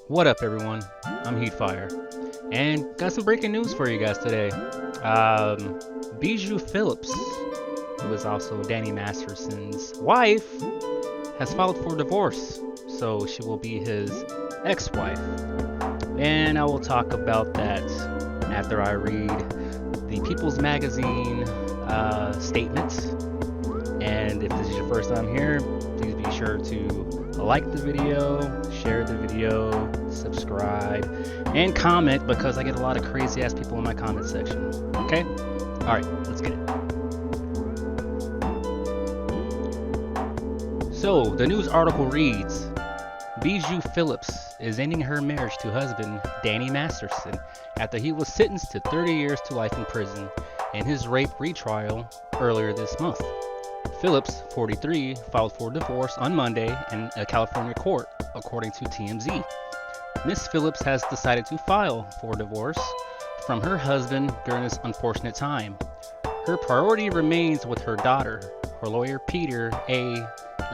What up, everyone? I'm Heatfire, and got some breaking news for you guys today. Bijou Phillips, who is also Danny Masterson's wife, has filed for divorce, so she will be his ex-wife. And I will talk about that after I read the People's Magazine statements. And if this is your first time here, please be sure to like the video, share the video, subscribe, and comment, because I get a lot of crazy ass people in my comment section. Okay? Alright, let's get it. So, the news article reads, Bijou Phillips is ending her marriage to husband Danny Masterson after he was sentenced to 30 years to life in prison in his rape retrial earlier this month. Phillips, 43, filed for divorce on Monday in a California court, according to TMZ. Miss Phillips has decided to file for divorce from her husband during this unfortunate time. Her priority remains with her daughter. Her lawyer, Peter A.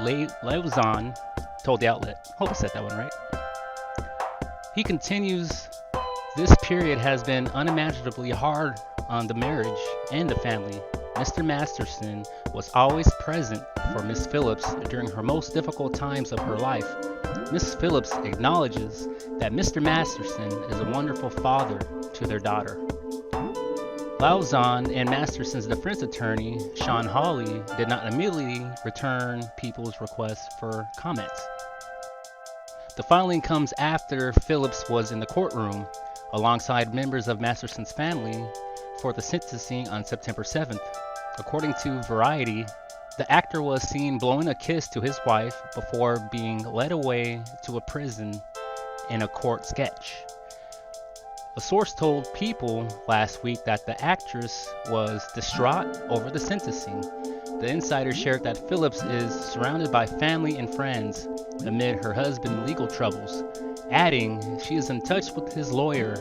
Lauzon, told the outlet. Hope I said that one right. He continues, this period has been unimaginably hard on the marriage and the family. Mr. Masterson was always present for Miss Phillips during her most difficult times of her life. Miss Phillips acknowledges that Mr. Masterson is a wonderful father to their daughter. Lauzon and Masterson's defense attorney, Sean Hawley, did not immediately return people's requests for comments. The filing comes after Phillips was in the courtroom alongside members of Masterson's family for the sentencing on September 7th. According to Variety, the actor was seen blowing a kiss to his wife before being led away to a prison in a court sketch. A source told People last week that the actress was distraught over the sentencing. The insider shared that Phillips is surrounded by family and friends amid her husband's legal troubles, adding she is in touch with his lawyer.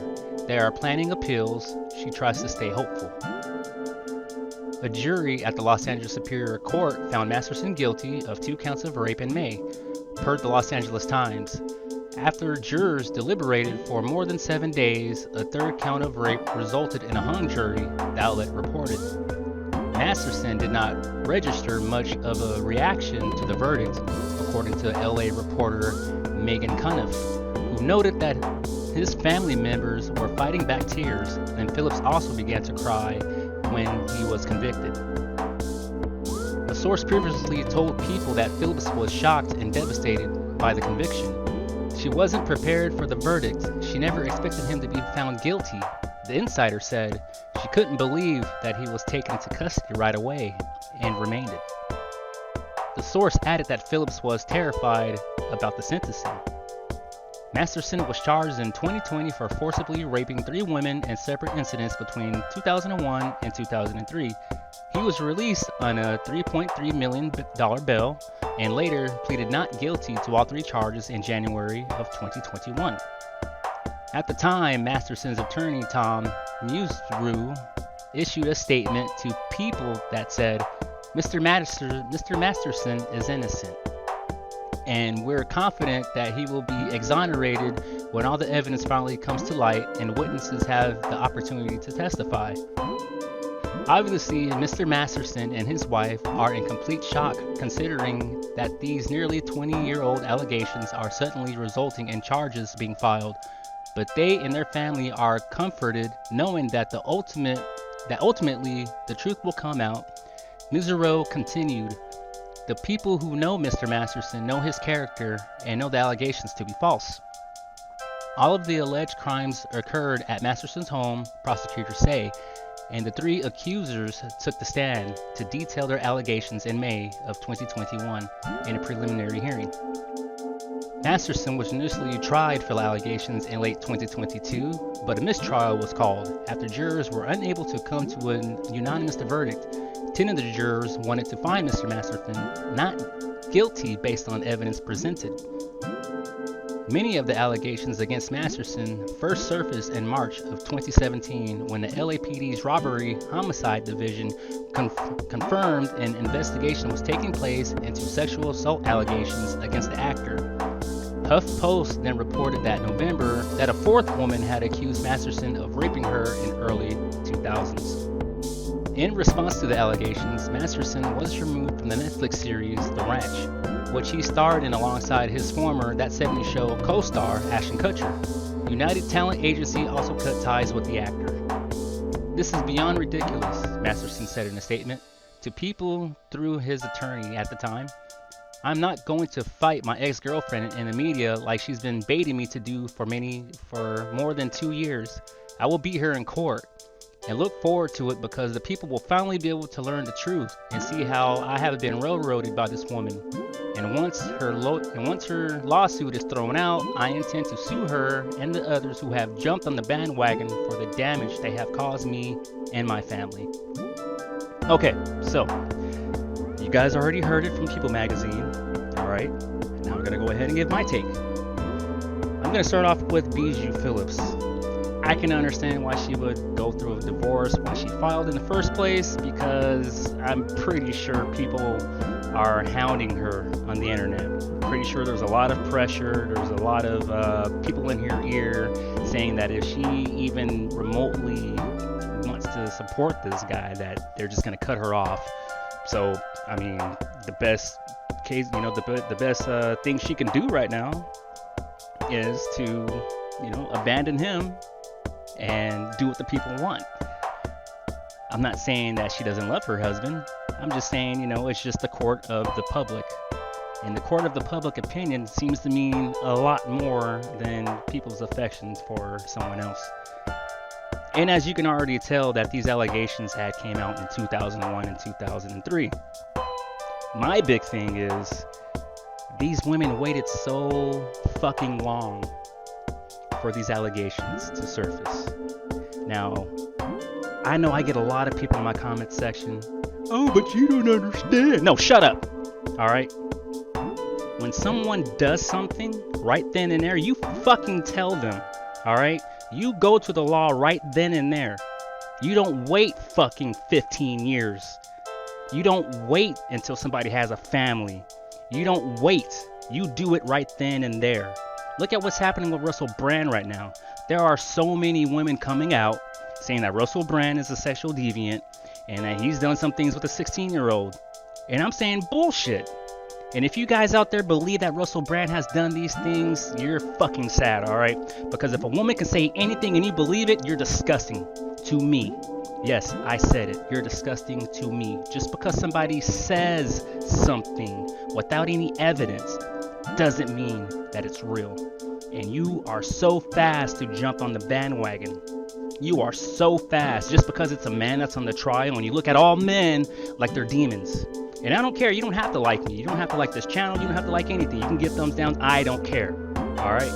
They are planning appeals. She tries to stay hopeful. A jury at the Los Angeles Superior Court found Masterson guilty of 2 counts of rape in May, per the Los Angeles Times. After jurors deliberated for more than 7 days, a 3rd count of rape resulted in a hung jury, the outlet reported. Masterson did not register much of a reaction to the verdict, according to LA reporter Megan Cuniff, who noted that his family members were fighting back tears, and Phillips also began to cry when he was convicted. A source previously told People that Phillips was shocked and devastated by the conviction. She wasn't prepared for the verdict. She never expected him to be found guilty. The insider said she couldn't believe that he was taken into custody right away and remained it. The source added that Phillips was terrified about the sentencing. Masterson was charged in 2020 for forcibly raping 3 women in separate incidents between 2001 and 2003. He was released on a $3.3 million bail and later pleaded not guilty to all 3 charges in January of 2021. At the time, Masterson's attorney, Tom Musreau, issued a statement to People that said, Mr. Masterson is innocent, and we're confident that he will be exonerated when all the evidence finally comes to light and witnesses have the opportunity to testify. Obviously, Mr. Masterson and his wife are in complete shock, considering that these nearly 20-year-old allegations are suddenly resulting in charges being filed, but they and their family are comforted knowing that ultimately the truth will come out. Musreau continued, the people who know Mr. Masterson know his character and know the allegations to be false. All of the alleged crimes occurred at Masterson's home, prosecutors say, and the 3 accusers took the stand to detail their allegations in May of 2021 in a preliminary hearing. Masterson was initially tried for the allegations in late 2022, but a mistrial was called after jurors were unable to come to a unanimous verdict. 10 of the jurors wanted to find Mr. Masterson not guilty based on evidence presented. Many of the allegations against Masterson first surfaced in March of 2017 when the LAPD's Robbery Homicide Division confirmed an investigation was taking place into sexual assault allegations against the actor. HuffPost then reported that November that a fourth woman had accused Masterson of raping her in early 2000s. In response to the allegations, Masterson was removed from the Netflix series The Ranch, which he starred in alongside his former That 70s Show co-star Ashton Kutcher. United Talent Agency also cut ties with the actor. "This is beyond ridiculous," Masterson said in a statement to people through his attorney at the time. "I'm not going to fight my ex-girlfriend in the media like she's been baiting me to do for more than 2 years. I will beat her in court and look forward to it because the people will finally be able to learn the truth and see how I haven't been railroaded by this woman. And once her lawsuit is thrown out, I intend to sue her and the others who have jumped on the bandwagon for the damage they have caused me and my family." Okay, so you guys already heard it from People Magazine. All right, now I'm gonna go ahead and give my take. I'm gonna start off with Bijou Phillips. I can understand why she would go through a divorce when she filed in the first place, because I'm pretty sure people are hounding her on the internet. Pretty sure there's a lot of pressure. There's a lot of people in her ear saying that if she even remotely wants to support this guy, that they're just gonna cut her off. So, I mean, the best case, the best thing she can do right now is to, abandon him and do what the people want. I'm not saying that she doesn't love her husband. I'm just saying, it's just the court of the public. And the court of the public opinion seems to mean a lot more than people's affections for someone else. And as you can already tell, that these allegations had came out in 2001 and 2003. My big thing is these women waited so fucking long for these allegations to surface. Now, I know I get a lot of people in my comment section, "Oh, but you don't understand." No, shut up. All right? When someone does something right then and there, you fucking tell them. All right? You go to the law right then and there. You don't wait fucking 15 years. You don't wait until somebody has a family. You don't wait. You do it right then and there. Look at what's happening with Russell Brand right now. There are so many women coming out saying that Russell Brand is a sexual deviant and that he's done some things with a 16-year-old. And I'm saying bullshit. And if you guys out there believe that Russell Brand has done these things, you're fucking sad, all right? Because if a woman can say anything and you believe it, you're disgusting to me. Yes, I said it. You're disgusting to me. Just because somebody says something without any evidence doesn't mean that it's real. And you are so fast to jump on the bandwagon. You are so fast just because it's a man that's on the trial, and you look at all men like they're demons. And I don't care. You don't have to like me. You don't have to like this channel. You don't have to like anything. You can give thumbs down. I don't care. All right?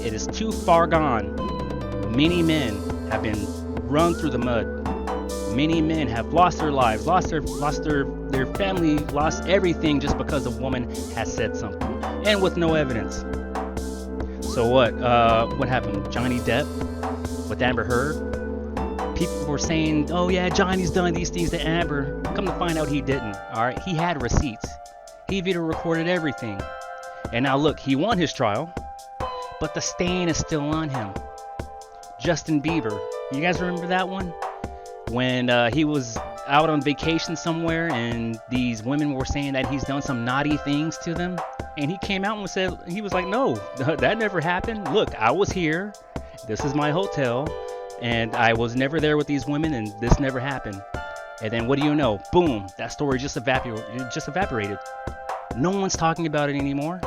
It is too far gone. Many men have been run through the mud. Many men have lost their lives, lost their family, lost everything just because a woman has said something, and with no evidence. So what happened? Johnny Depp with Amber Heard? People were saying, "Oh yeah, Johnny's done these things to Amber." Come to find out, he didn't. All right, he had receipts. He video recorded everything. And now look, he won his trial, but the stain is still on him. Justin Bieber, you guys remember that one? When he was out on vacation somewhere and these women were saying that he's done some naughty things to them, and he came out and said, he was like, "No, that never happened. Look, I was here. This is my hotel, and I was never there with these women, and this never happened." And then what do you know? Boom, that story just evaporated. No one's talking about it anymore.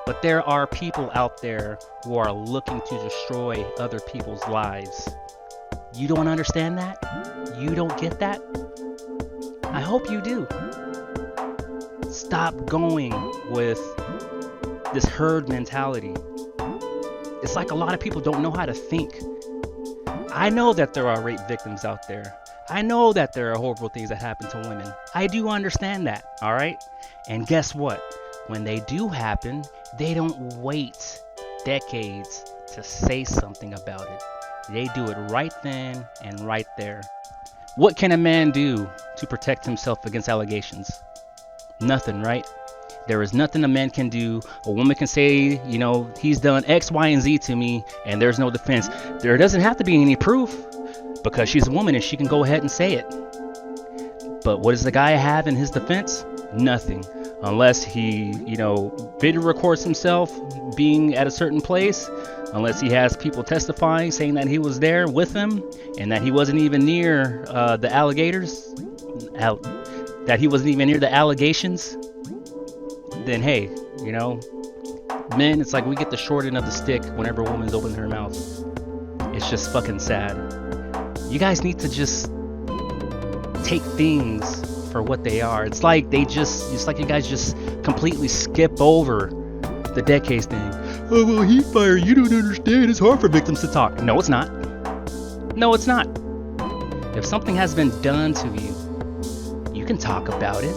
But there are people out there who are looking to destroy other people's lives. You don't understand that? You don't get that? I hope you do. Stop going with this herd mentality. It's like a lot of people don't know how to think. I know that there are rape victims out there. I know that there are horrible things that happen to women. I do understand that, all right? And guess what? When they do happen, they don't wait decades to say something about it. They do it right then and right there. What can a man do to protect himself against allegations? Nothing, right? There is nothing a man can do. A woman can say, you know, he's done X, Y, and Z to me, and there's no defense. There doesn't have to be any proof because she's a woman and she can go ahead and say it. But what does the guy have in his defense? Nothing. Unless he, you know, video records himself being at a certain place, unless he has people testifying saying that he was there with him and that he wasn't even near the alligators, that he wasn't even near the allegations, then hey, you know, men, it's like we get the short end of the stick whenever a woman's opening her mouth. It's just fucking sad. You guys need to just take things for what they are. It's like you guys just completely skip over the decades thing. Oh, well, Heatfire, you don't understand. It's hard for victims to talk. No, it's not. No, it's not. If something has been done to you, you can talk about it.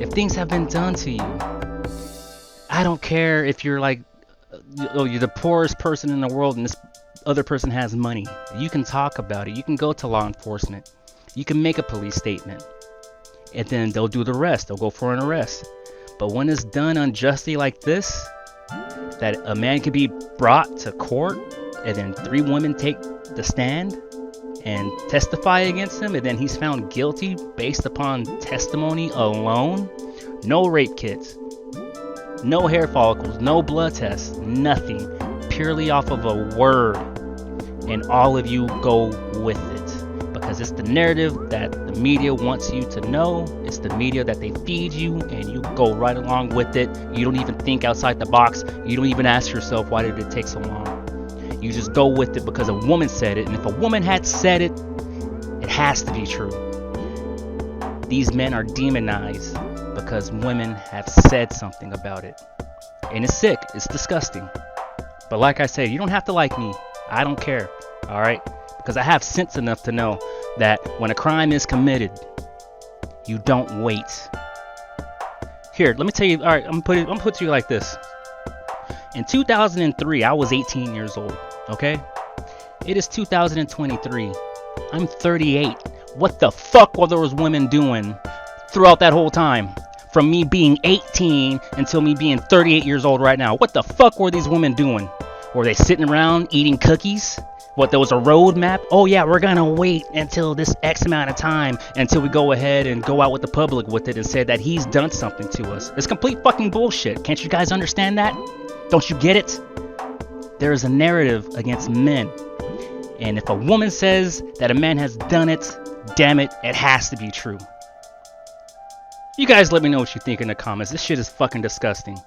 If things have been done to you, I don't care if you're like, oh, you're the poorest person in the world and this other person has money. You can talk about it. You can go to law enforcement. You can make a police statement. And then they'll do the rest. They'll go for an arrest. But when it's done unjustly like this, that a man can be brought to court and then 3 women take the stand and testify against him, and then he's found guilty based upon testimony alone. No rape kits, no hair follicles, no blood tests, nothing. Purely off of a word. And all of you go with it. Because it's the narrative that the media wants you to know. It's the media that they feed you, and you go right along with it. You don't even think outside the box. You don't even ask yourself, why did it take so long? You just go with it because a woman said it, and if a woman had said it, it has to be true. These men are demonized because women have said something about it. And it's sick. It's disgusting. But like I say, you don't have to like me. I don't care. All right? Because I have sense enough to know that when a crime is committed, you don't wait. Here, let me tell you. All right, I'm gonna put it to you like this. In 2003, I was 18 years old. Okay? It is 2023. I'm 38. What the fuck were those women doing throughout that whole time? From me being 18 until me being 38 years old right now. What the fuck were these women doing? Were they sitting around eating cookies? What, there was a roadmap? Oh yeah, we're gonna wait until this X amount of time until we go ahead and go out with the public with it and say that he's done something to us. It's complete fucking bullshit. Can't you guys understand that? Don't you get it? There is a narrative against men. And if a woman says that a man has done it, damn it, it has to be true. You guys let me know what you think in the comments. This shit is fucking disgusting.